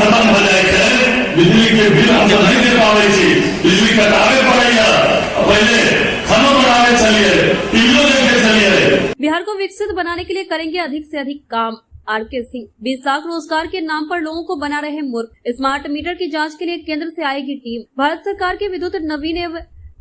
खत्म हो जाए, बिजली के बिल हम सब नहीं दे पावे, बिजली कटावे पड़ेगा, पहले खानों बनावे चलिए, टीवियों देखे चलिए। बिहार को विकसित बनाने के लिए करेंगे अधिक से अधिक काम। आरके सिंह। 20 लाख रोजगार के नाम पर लोगों को बना रहे मूर्ख। स्मार्ट मीटर की जांच के लिए केंद्र से आएगी टीम। भारत सरकार के विद्युत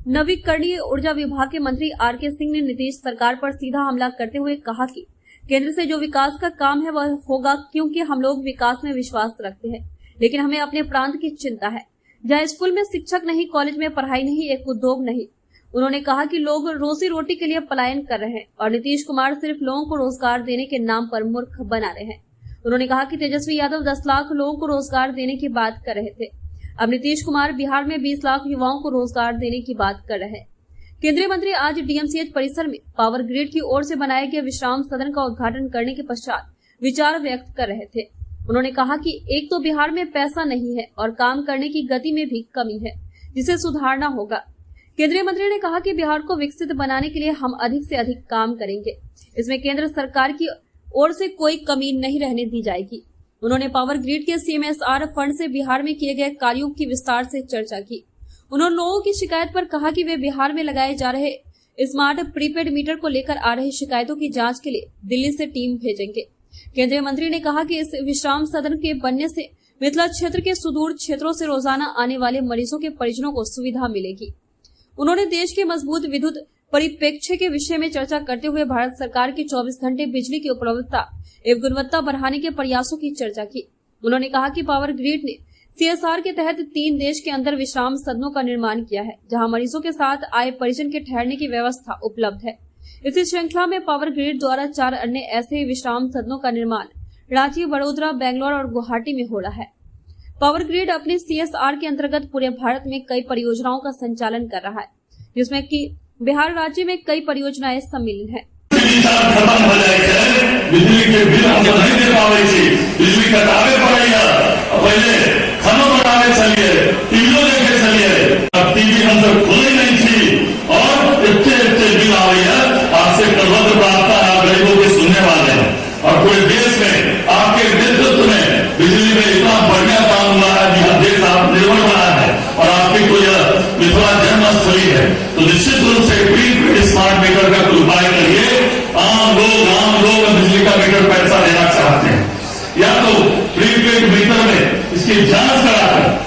नवीकरणीय ऊर्जा विभाग के मंत्री आरके सिंह ने नीतीश सरकार पर सीधा हमला करते हुए कहा कि केंद्र से जो विकास का काम है वह होगा, क्योंकि हम लोग विकास में विश्वास रखते हैं, लेकिन हमें अपने प्रांत की चिंता है, जहाँ स्कूल में शिक्षक नहीं, कॉलेज में पढ़ाई नहीं, एक उद्योग नहीं। उन्होंने कहा कि लोग रोजी रोटी के लिए पलायन कर रहे हैं और नीतीश कुमार सिर्फ लोगों को रोजगार देने के नाम पर मूर्ख बना रहे हैं। उन्होंने कहा कि तेजस्वी यादव 10 लाख लोगों को रोजगार देने की बात कर रहे थे, अब नीतीश कुमार बिहार में 20 लाख युवाओं को रोजगार देने की बात कर रहे हैं। केंद्रीय मंत्री आज डीएमसीएच परिसर में पावर ग्रिड की ओर से बनाए गए विश्राम सदन का उद्घाटन करने के पश्चात विचार व्यक्त कर रहे थे। उन्होंने कहा कि एक तो बिहार में पैसा नहीं है और काम करने की गति में भी कमी है, जिसे सुधारना होगा। केंद्रीय मंत्री ने कहा कि बिहार को विकसित बनाने के लिए हम अधिक से अधिक काम करेंगे, इसमें केंद्र सरकार की ओर से कोई कमी नहीं रहने दी जाएगी। उन्होंने पावर ग्रिड के CMSR फंड से बिहार में किए गए कार्यों की विस्तार से चर्चा की। उन्होंने लोगों की शिकायत पर कहा कि वे बिहार में लगाए जा रहे स्मार्ट प्रीपेड मीटर को लेकर आ रही शिकायतों की जांच के लिए दिल्ली से टीम भेजेंगे। केंद्रीय मंत्री ने कहा कि इस विश्राम सदन के बनने से मिथिला क्षेत्र के सुदूर क्षेत्रों से रोजाना आने वाले मरीजों के परिजनों को सुविधा मिलेगी। उन्होंने देश के मजबूत विद्युत परिप्रेक्ष्य के विषय में चर्चा करते हुए भारत सरकार की 24 घंटे बिजली की उपलब्धता एवं गुणवत्ता बढ़ाने के प्रयासों की चर्चा की। उन्होंने कहा कि पावर ग्रिड ने CSR के तहत 3 देश के अंदर विश्राम सदनों का निर्माण किया है, जहां मरीजों के साथ आए परिजन के ठहरने की व्यवस्था उपलब्ध है। इसी श्रृंखला में पावर ग्रिड द्वारा 4 अन्य ऐसे विश्राम सदनों का निर्माण रांची, बड़ोदरा, बेंगलोर और गुवाहाटी में हो रहा है। पावर ग्रिड अपने CSR के अंतर्गत पूरे भारत में कई परियोजनाओं का संचालन कर रहा है, जिसमें कि बिहार राज्य में कई परियोजनाएं सम्मिलित हैं। खत्म हो जाए, बिजली के बिल हम सब नहीं दे पावे, बिजली कटावे पड़ेगा, पहले खानों बनावे चलिए, टीवियों देखे चलिए, अब टीवी हम सब खोले नहीं थी और इतने बिल आ रही है। आपसे प्रबंध प्राप्त आप गरीबों के सुनने वाले हैं और पूरे देश में आपके नेतृत्व में बिजली में इतना बढ़िया काम हुआ है, यह देश आत्मनिर्भर बना है और आपकी कोई मिथिला जन्मस्थली है, तो निश्चित रूप से प्रीपेड स्मार्ट मीटर का उपाय करिए। आम लोग बिजली का मीटर पैसा देना चाहते हैं, या तो प्रीपेड मीटर में इसकी जांच कराकर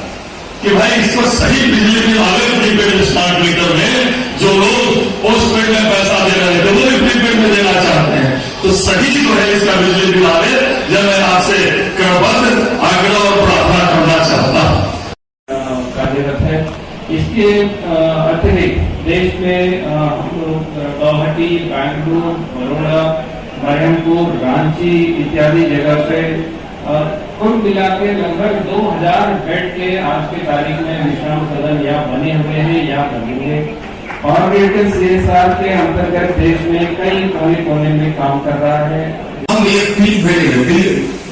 कि भाई इसको सही बिजली बिल आवे। प्रीपेड स्मार्ट मीटर में जो लोग पोस्टपेड में पैसा दे रहे थे वो भी प्रीपेड में देना चाहते हैं, तो सही जो है इसका बिजली बिल आवे। जब मैं आपसे क्रमबद्ध आग्रह और प्रार्थना करना चाहता हूँ। कार्यरत है। इसके अतिरिक्त देश में हम लोग गुवाहाटी, बेंगलुरु, बड़ोड़ा, बरहमपुर, रांची इत्यादि जगह पे कुल मिला के लगभग 2000 बेड के आज की तारीख में विश्राम सदन या बने हुए हैं या बनेंगे। पावर ग्रिड के CSR के अंतर्गत देश में कई कोने कोने में काम कर रहा है। हम एक टीम भेजेंगे,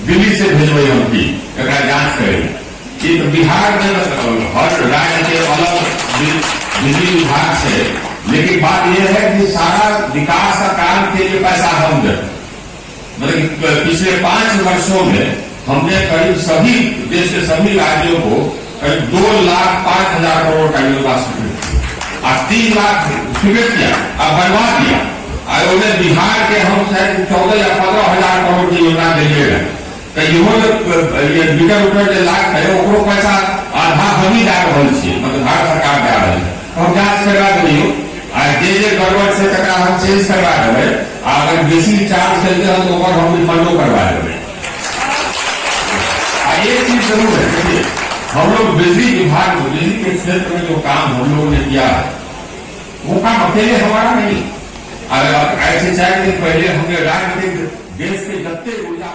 दिल्ली से भेजो, हम की जांच करेंगे कि बिहार में हर राज्य के अलग बिजली विभाग से, लेकिन बात यह है कि सारा विकास का काम के लिए पैसा हम दें। मतलब पिछले 5 वर्षों में हमने करीब सभी देश के सभी राज्यों को करीब 2,05,000 करोड़ का योजना स्वीकृत और 3 लाख स्वीकृत किया और बर्बाद किया। और उन्हें बिहार के हम शायद 14 या 15,000 करोड़ की योजना देंगे, तो ये मीटर उटर जो लाख है वो पैसा आधा हम ही दे रहा है, मतलब भारत सरकार दे रही है। हम जांच करवा देंगे जे गड़बड़ से तक हम चेंज करवा देवे, अगर बेसी चार्ज चलते हैं तो हम रिफंडो करवा देवे। ये चीज जरूर है, देखिए हम लोग बिजली विभाग बिजली के क्षेत्र में जो काम हम लोगों ने किया है वो काम अकेले हमारा नहीं। अगर ऐसे 4 दिन पहले हमने राज्य के देश के जितने ऊर्जा